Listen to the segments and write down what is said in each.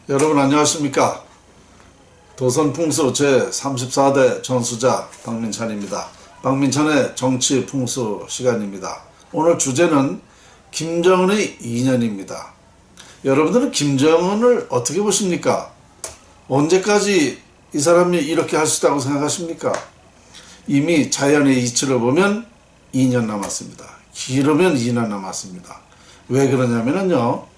여러분 안녕하십니까. 도선풍수 제34대 전수자 박민찬입니다. 박민찬의 정치풍수 시간입니다. 오늘 주제는 김정은의 2년입니다. 여러분들은 김정은을 어떻게 보십니까? 언제까지 이 사람이 이렇게 할 수 있다고 생각하십니까? 이미 자연의 이치를 보면 2년 남았습니다. 길으면 2년 남았습니다. 왜 그러냐면요,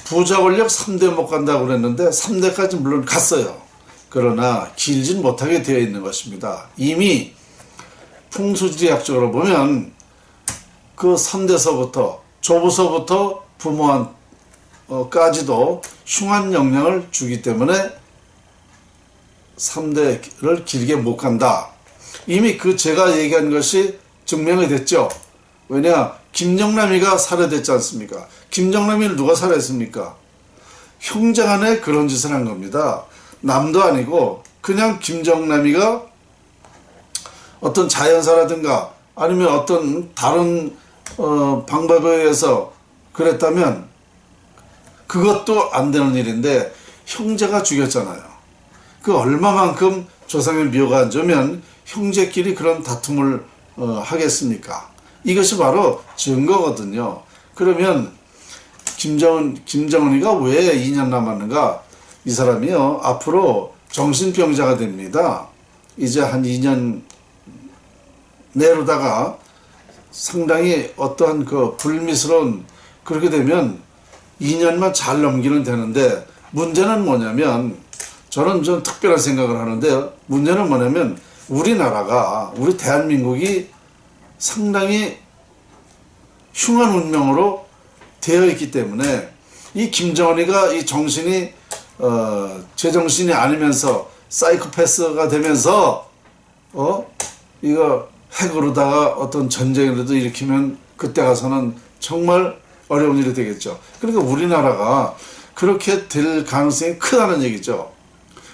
부자 권력 3대 못 간다고 그랬는데 3대까지 물론 갔어요. 그러나 길진 못하게 되어 있는 것입니다. 이미 풍수지리학적으로 보면 그 3대서부터 조부서부터 부모한까지도 흉한 영향을 주기 때문에 3대를 길게 못 간다. 이미 그 제가 얘기한 것이 증명이 됐죠. 왜냐, 김정남이가 살해됐지 않습니까? 김정남이를 누가 살해했습니까? 형제간에 그런 짓을 한 겁니다. 남도 아니고 그냥 김정남이가 어떤 자연사라든가 아니면 어떤 다른 방법에 의해서 그랬다면 그것도 안 되는 일인데 형제가 죽였잖아요. 그 얼마만큼 조상의 묘가 안 좋으면 형제끼리 그런 다툼을 하겠습니까? 이것이 바로 증거거든요. 그러면 김정은이가 왜 2년 남았는가? 이 사람이요, 앞으로 정신병자가 됩니다. 이제 한 2년 내로다가 상당히 어떠한 그 불미스러운, 그렇게 되면 2년만 잘 넘기면 되는데, 문제는 뭐냐면, 저는 좀 특별한 생각을 하는데요. 문제는 뭐냐면, 우리나라가, 우리 대한민국이 상당히 흉한 운명으로 되어 있기 때문에 이 김정은이가 이 정신이 제정신이 아니면서 사이코패스가 되면서 이거 핵으로다가 어떤 전쟁이라도 일으키면 그때 가서는 정말 어려운 일이 되겠죠. 그러니까 우리나라가 그렇게 될 가능성이 크다는 얘기죠.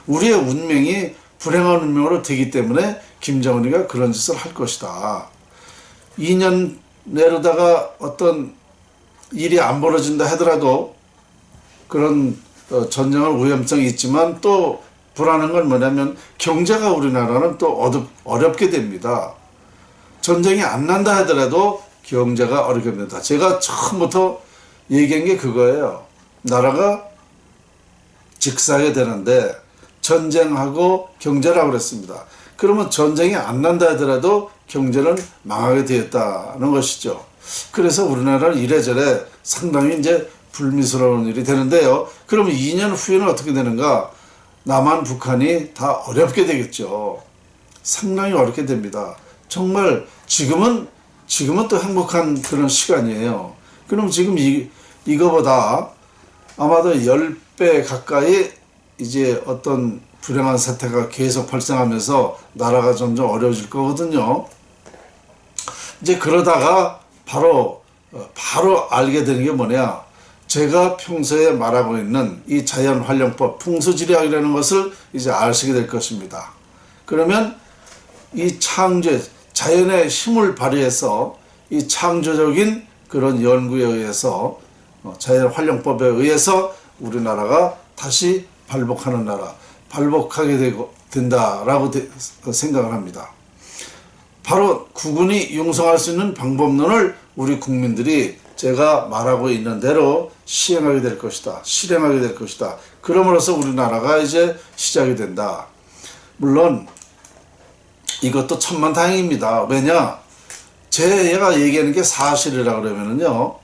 우리의 운명이 불행한 운명으로 되기 때문에 김정은이가 그런 짓을 할 것이다. 2년 내로다가 어떤 일이 안 벌어진다 하더라도 그런 전쟁할 위험성이 있지만 또 불안한 건 뭐냐면 경제가 우리나라는 또 어렵게 됩니다. 전쟁이 안 난다 하더라도 경제가 어렵게 됩니다. 제가 처음부터 얘기한 게 그거예요. 나라가 직사하게 되는데 전쟁하고 경제라고 그랬습니다. 그러면 전쟁이 안 난다 하더라도 경제는 망하게 되었다는 것이죠. 그래서 우리나라는 이래저래 상당히 이제 불미스러운 일이 되는데요. 그러면 2년 후에는 어떻게 되는가? 남한, 북한이 다 어렵게 되겠죠. 상당히 어렵게 됩니다. 정말 지금은 또 행복한 그런 시간이에요. 그럼 지금 이거보다 아마도 10배 가까이 이제 어떤 불행한 사태가 계속 발생하면서 나라가 점점 어려워질 거거든요. 이제 그러다가 바로 알게 되는 게 뭐냐, 제가 평소에 말하고 있는 이 자연활용법, 풍수지리학이라는 것을 이제 아시게 될 것입니다. 그러면 이 자연의 힘을 발휘해서 이 창조적인 그런 연구에 의해서 자연활용법에 의해서 우리나라가 다시 발복하는 나라, 발복하게 된다라고 생각을 합니다. 바로 국군이 융성할 수 있는 방법론을 우리 국민들이 제가 말하고 있는 대로 시행하게 될 것이다. 실행하게 될 것이다. 그럼으로써 우리나라가 이제 시작이 된다. 물론 이것도 천만다행입니다. 왜냐? 제가 얘기하는 게 사실이라 그러면은요,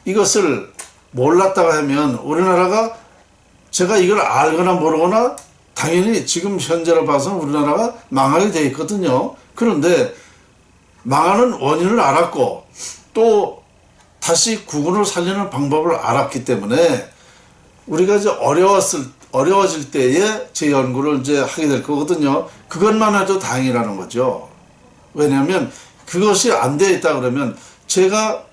이것을 몰랐다고 하면 우리나라가, 제가 이걸 알거나 모르거나 당연히 지금 현재로 봐서는 우리나라가 망하게 되어 있거든요. 그런데 망하는 원인을 알았고 또 다시 국군을 살리는 방법을 알았기 때문에 우리가 이제 어려워질 때에 제 연구를 이제 하게 될 거거든요. 그것만 해도 다행이라는 거죠. 왜냐하면 그것이 안 되어 있다 그러면 제가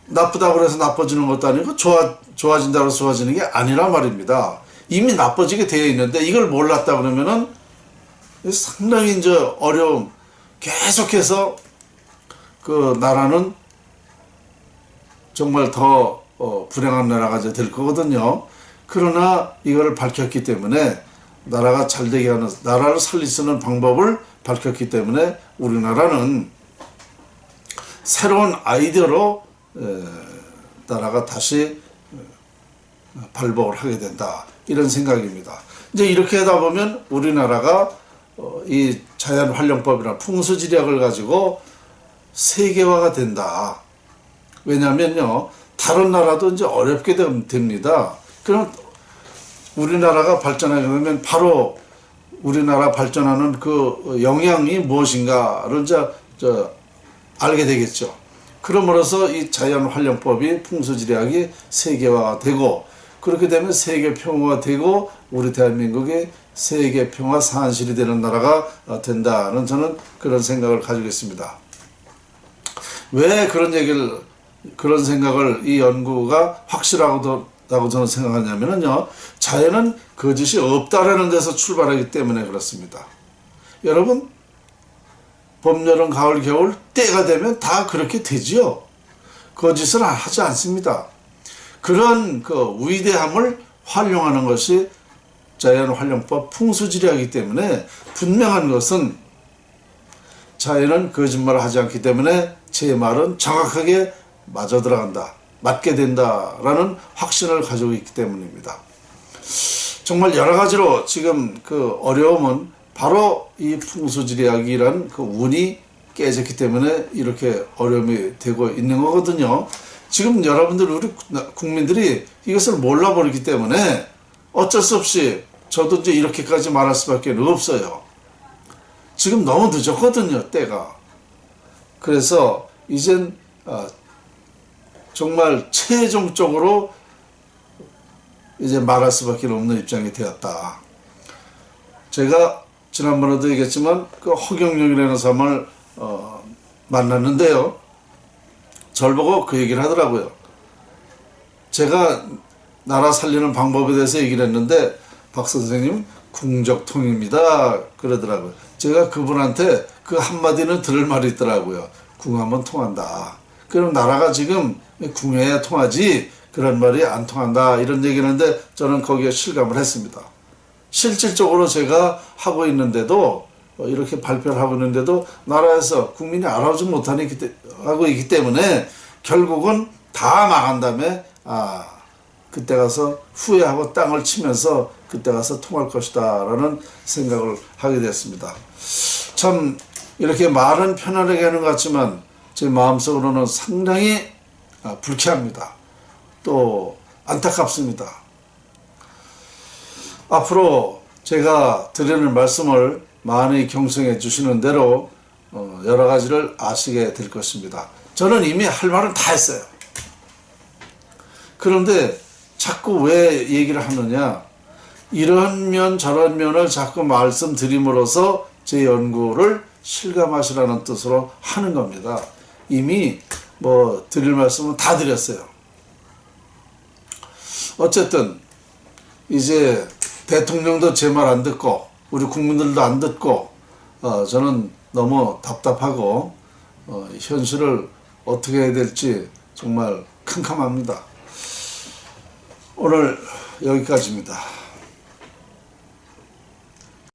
나쁘다고 해서 나빠지는 것도 아니고 좋아진다고 해서 좋아지는 게 아니란 말입니다. 이미 나빠지게 되어 있는데 이걸 몰랐다 그러면은 상당히 이제 어려움, 계속해서 그 나라는 정말 더 불행한 나라가 이제 될 거거든요. 그러나 이걸 밝혔기 때문에 나라가 잘 되게 하는, 나라를 살릴 수 있는 방법을 밝혔기 때문에 우리나라는 새로운 아이디어로 나라가 다시 발복을 하게 된다, 이런 생각입니다. 이제 이렇게 하다 보면 우리나라가 이 자연활용법이나 풍수지리학을 가지고 세계화가 된다. 왜냐면요, 다른 나라도 이제 어렵게 됩니다. 그럼 우리나라가 발전하게 되면 바로 우리나라 발전하는 그 영향이 무엇인가를 이제 알게 되겠죠. 그러므로서 이 자연활용법이, 풍수지리학이 세계화가 되고, 그렇게 되면 세계 평화가 되고 우리 대한민국이 세계 평화 산실이 되는 나라가 된다는, 저는 그런 생각을 가지고 있습니다. 왜 그런 생각을 이 연구가 확실하다고 저는 생각하냐면요, 자연은 거짓이 없다라는 데서 출발하기 때문에 그렇습니다. 여러분, 봄, 여름, 가을, 겨울 때가 되면 다 그렇게 되지요. 거짓을 하지 않습니다. 그런 그 위대함을 활용하는 것이 자연활용법 풍수지리학이기 때문에, 분명한 것은 자연은 거짓말을 하지 않기 때문에 제 말은 정확하게 맞아 들어간다, 맞게 된다라는 확신을 가지고 있기 때문입니다. 정말 여러 가지로 지금 그 어려움은 바로 이 풍수지리학이란 그 운이 깨졌기 때문에 이렇게 어려움이 되고 있는 거거든요. 지금 여러분들, 우리 국민들이 이것을 몰라버리기 때문에 어쩔 수 없이 저도 이제 이렇게까지 말할 수밖에 없어요. 지금 너무 늦었거든요, 때가. 그래서 이젠 정말 최종적으로 이제 말할 수밖에 없는 입장이 되었다. 제가 지난번에도 얘기했지만 그 허경영이라는 사람을 만났는데요, 절 보고 그 얘기를 하더라고요. 제가 나라 살리는 방법에 대해서 얘기를 했는데 박 선생님 궁적통입니다 그러더라고요. 제가 그분한테 그 한마디는 들을 말이 있더라고요. 궁하면 통한다. 그럼 나라가 지금 궁해야 통하지 그런 말이 안 통한다, 이런 얘기를 했는데 저는 거기에 실감을 했습니다. 실질적으로 제가 하고 있는데도, 이렇게 발표를 하고 있는데도 나라에서 국민이 알아보지 못하고 있기 때문에 결국은 다 망한 다음에 그때 가서 후회하고 땅을 치면서 그때 가서 통할 것이다 라는 생각을 하게 됐습니다. 참 이렇게 말은 편안하게 하는 것 같지만 제 마음속으로는 상당히 불쾌합니다. 또 안타깝습니다. 앞으로 제가 드리는 말씀을 많이 경청해 주시는 대로 여러 가지를 아시게 될 것입니다. 저는 이미 할 말은 다 했어요. 그런데 자꾸 왜 얘기를 하느냐, 이런 면 저런 면을 자꾸 말씀드림으로써 제 연구를 실감하시라는 뜻으로 하는 겁니다. 이미 드릴 말씀은 다 드렸어요. 어쨌든 이제 대통령도 제 말 안 듣고 우리 국민들도 안 듣고 저는 너무 답답하고 현실을 어떻게 해야 될지 정말 캄캄합니다. 오늘 여기까지입니다.